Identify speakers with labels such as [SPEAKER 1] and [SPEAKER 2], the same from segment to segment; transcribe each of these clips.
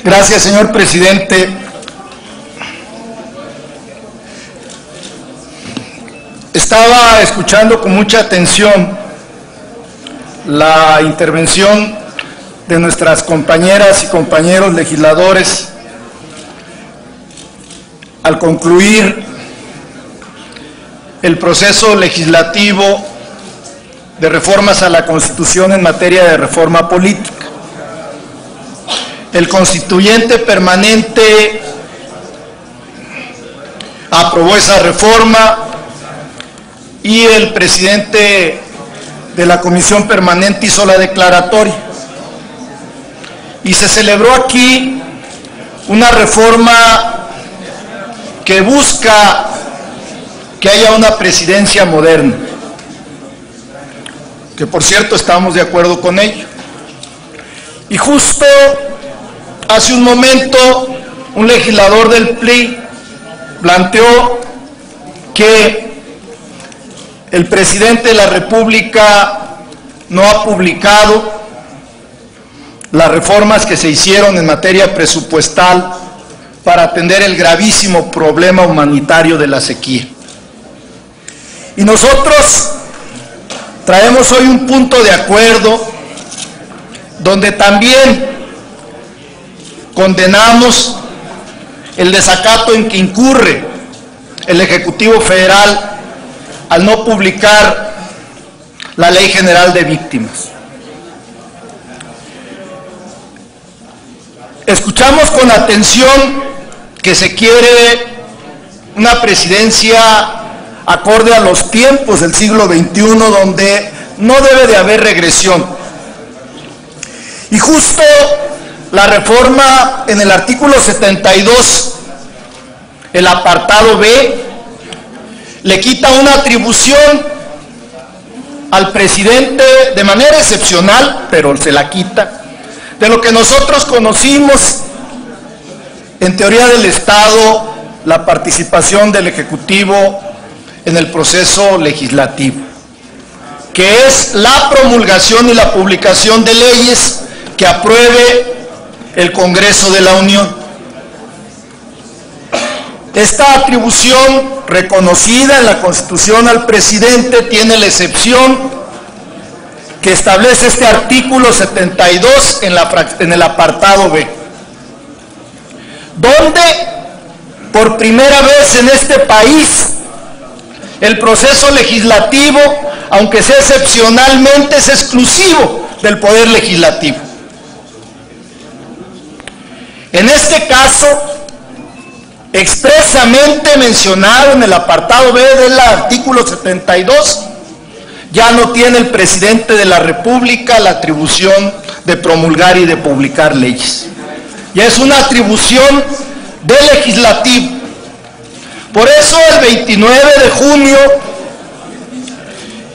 [SPEAKER 1] Gracias, señor presidente. Estaba escuchando con mucha atención la intervención de nuestras compañeras y compañeros legisladores al concluir el proceso legislativo de reformas a la Constitución en materia de reforma política. El constituyente permanente aprobó esa reforma y el presidente de la comisión permanente hizo la declaratoria. Y se celebró aquí una reforma que busca que haya una presidencia moderna, que por cierto estamos de acuerdo con ello. Y justo hace un momento un legislador del PRI planteó que el presidente de la República no ha publicado las reformas que se hicieron en materia presupuestal para atender el gravísimo problema humanitario de la sequía. Y nosotros traemos hoy un punto de acuerdo donde también condenamos el desacato en que incurre el Ejecutivo Federal al no publicar la Ley General de Víctimas. Escuchamos con atención que se quiere una presidencia acorde a los tiempos del siglo XXI, donde no debe de haber regresión. Y justo la reforma en el artículo 72, el apartado B, le quita una atribución al presidente de manera excepcional, pero se la quita, de lo que nosotros conocimos en teoría del Estado, la participación del Ejecutivo en el proceso legislativo, que es la promulgación y la publicación de leyes que apruebe el Congreso de la Unión. Esta atribución reconocida en la Constitución al presidente tiene la excepción que establece este artículo 72 en el apartado B, donde por primera vez en este país el proceso legislativo, aunque sea excepcionalmente, es exclusivo del Poder Legislativo. En este caso, expresamente mencionado en el apartado B del artículo 72, ya no tiene el presidente de la República la atribución de promulgar y de publicar leyes. Ya es una atribución del legislativo. Por eso el 29 de junio,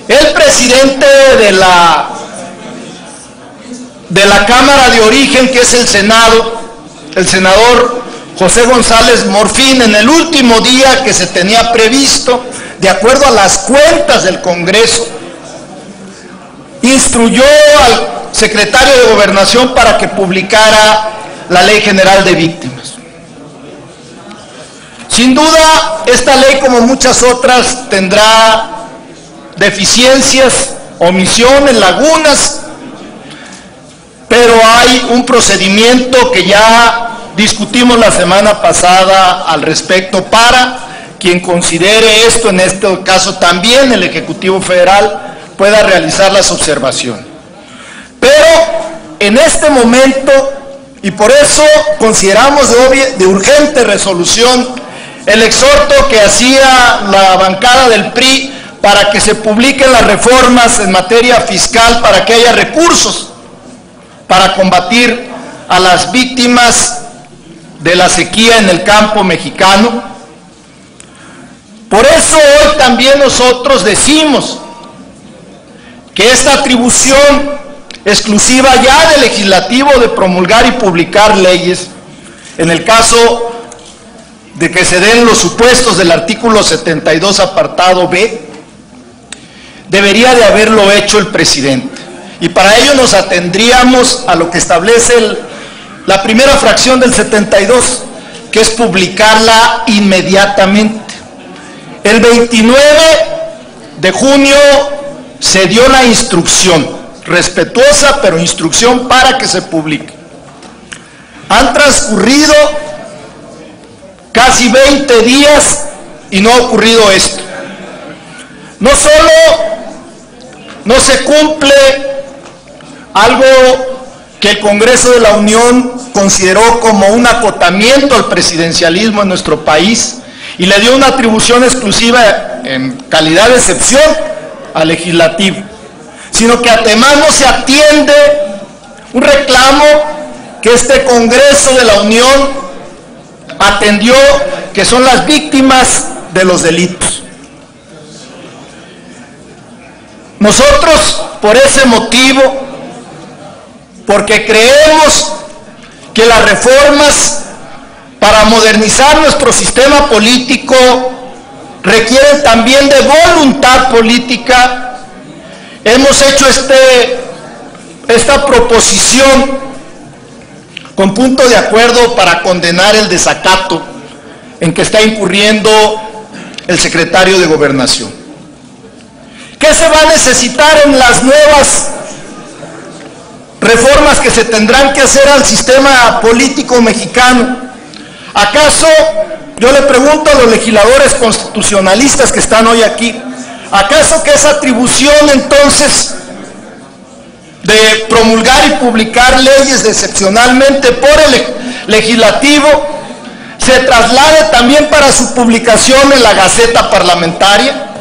[SPEAKER 1] el presidente de la Cámara de Origen, que es el Senado, el senador José González Morfín, en el último día que se tenía previsto, de acuerdo a las cuentas del Congreso, instruyó al secretario de Gobernación para que publicara la Ley General de Víctimas. Sin duda, esta ley, como muchas otras, tendrá deficiencias, omisiones, lagunas, pero hay un procedimiento que ya discutimos la semana pasada al respecto para quien considere esto, en este caso también el Ejecutivo Federal, pueda realizar las observaciones. Pero en este momento, y por eso consideramos de urgente resolución el exhorto que hacía la bancada del PRI para que se publiquen las reformas en materia fiscal, para que haya recursos para combatir a las víctimas de la sequía en el campo mexicano. Por eso hoy también nosotros decimos que esta atribución exclusiva ya del legislativo de promulgar y publicar leyes, en el caso de que se den los supuestos del artículo 72 apartado B, debería de haberlo hecho el presidente. Y para ello nos atendríamos a lo que establece la primera fracción del 72, que es publicarla inmediatamente. El 29 de junio se dio la instrucción, respetuosa, pero instrucción para que se publique. Han transcurrido casi 20 días y no ha ocurrido esto. No solo no se cumple algo que el Congreso de la Unión consideró como un acotamiento al presidencialismo en nuestro país y le dio una atribución exclusiva en calidad de excepción al legislativo, sino que además no se atiende un reclamo que este Congreso de la Unión atendió, que son las víctimas de los delitos. Nosotros, por ese motivo, porque creemos que las reformas para modernizar nuestro sistema político requieren también de voluntad política, hemos hecho esta proposición con punto de acuerdo para condenar el desacato en que está incurriendo el secretario de Gobernación. ¿Qué se va a necesitar en las nuevas reformas que se tendrán que hacer al sistema político mexicano? ¿Acaso, yo le pregunto a los legisladores constitucionalistas que están hoy aquí, ¿acaso que esa atribución entonces de promulgar y publicar leyes excepcionalmente por el legislativo se traslade también para su publicación en la Gaceta Parlamentaria?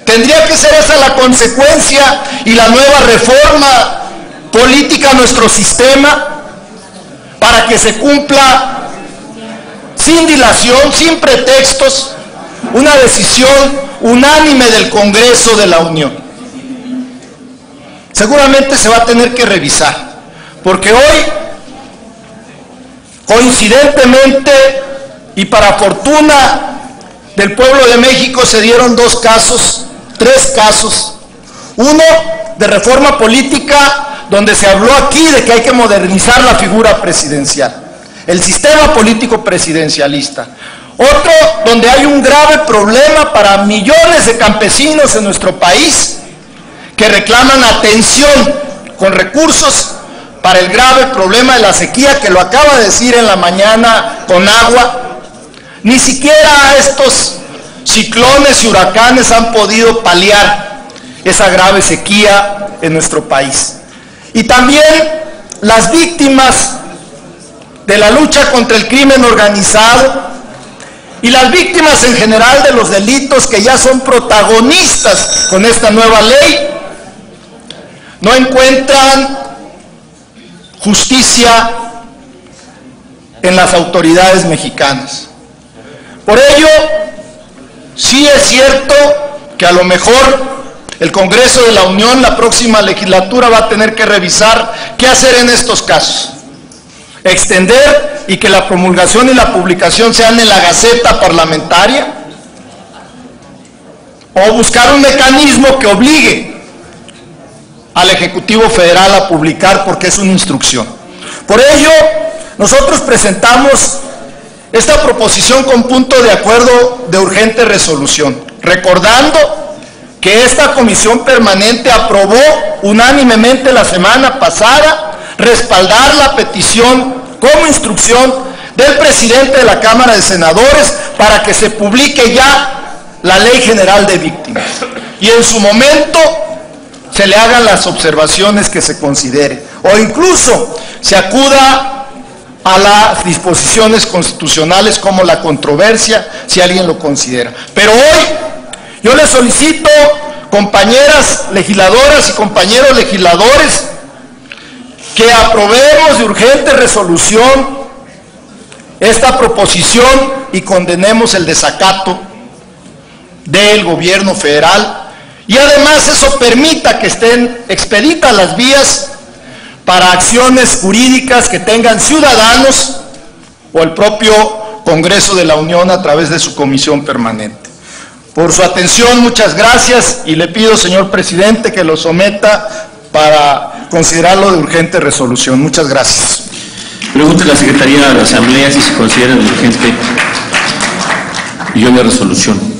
[SPEAKER 1] ¿Tendría que ser esa la consecuencia y la nueva reforma política a nuestro sistema para que se cumpla sin dilación, sin pretextos, una decisión unánime del Congreso de la Unión? Seguramente se va a tener que revisar, porque hoy, coincidentemente y para fortuna del pueblo de México, se dieron tres casos. Uno de reforma política, donde se habló aquí de que hay que modernizar la figura presidencial, el sistema político presidencialista. Otro donde hay un grave problema para millones de campesinos en nuestro país que reclaman atención con recursos para el grave problema de la sequía, que lo acaba de decir en la mañana con agua. Ni siquiera estos ciclones y huracanes han podido paliar esa grave sequía en nuestro país. Y también las víctimas de la lucha contra el crimen organizado y las víctimas en general de los delitos que ya son protagonistas con esta nueva ley, no encuentran justicia en las autoridades mexicanas. Por ello, sí es cierto que a lo mejor el Congreso de la Unión, la próxima legislatura, va a tener que revisar qué hacer en estos casos. Extender y que la promulgación y la publicación sean en la Gaceta Parlamentaria, o buscar un mecanismo que obligue al Ejecutivo Federal a publicar, porque es una instrucción. Por ello, nosotros presentamos esta proposición con punto de acuerdo de urgente resolución, recordando que esta comisión permanente aprobó unánimemente la semana pasada respaldar la petición como instrucción del presidente de la Cámara de Senadores para que se publique ya la Ley General de Víctimas y en su momento se le hagan las observaciones que se considere, o incluso se acuda a las disposiciones constitucionales como la controversia, si alguien lo considera. Pero hoy yo les solicito, compañeras legisladoras y compañeros legisladores, que aprobemos de urgente resolución esta proposición y condenemos el desacato del gobierno federal, y además eso permita que estén expeditas las vías para acciones jurídicas que tengan ciudadanos o el propio Congreso de la Unión a través de su comisión permanente. Por su atención, muchas gracias, y le pido, señor presidente, que lo someta para considerarlo de urgente resolución. Muchas gracias.
[SPEAKER 2] Pregunta a la Secretaría de la Asamblea si se considera de urgente y de resolución.